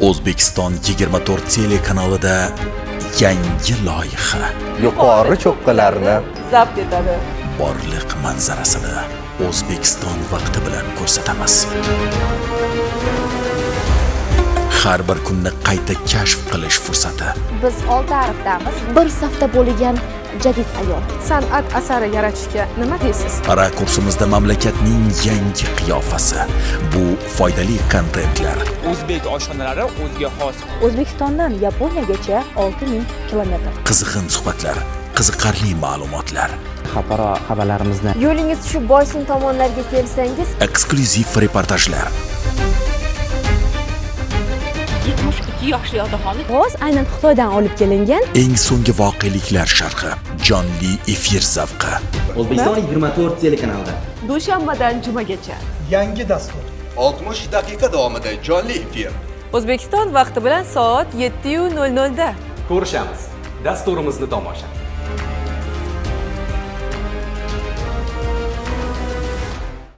O'zbekiston 24 telekanalida yangi loyiha yuqori cho'qqilarni zabt etadi. borliq manzarasini O'zbekiston vaqti bilan ko'rsatamiz. Har bir kunni qayta kashf qilish fursati. Biz oltiariqdamiz. Bir safda bo'lgan jadid ayol. San'at asari yaratishga nima deysiz? Rakursimizda mamlakatning yangi qiyofasi. Bu foydali kontentlar. O'zbek oshxonalari o'ziga xos. O'zbekistondan Yaponiyagacha 6000 kilometr. Qizg'in suhbatlar, qiziqarli ma'lumotlar, xalqaro xabarlarimizni Yo'lingiz shu boysun tomonlarga kelsangiz, eksklyuziv reportajlar, 72 yoshli otaxonlik g'oz aynan Xitoydan olib kelingan. eng so'nggi voqeliklar sharhi, jonli efir zavqi. O'zbekiston 24 telekanalida dushanbadan jumagacha. Yangi dastur 60 daqiqa davomida jonli efir. O'zbekiston vaqti bilan soat 7:00 da. Ko'rishamiz. Dasturimizni tomosha.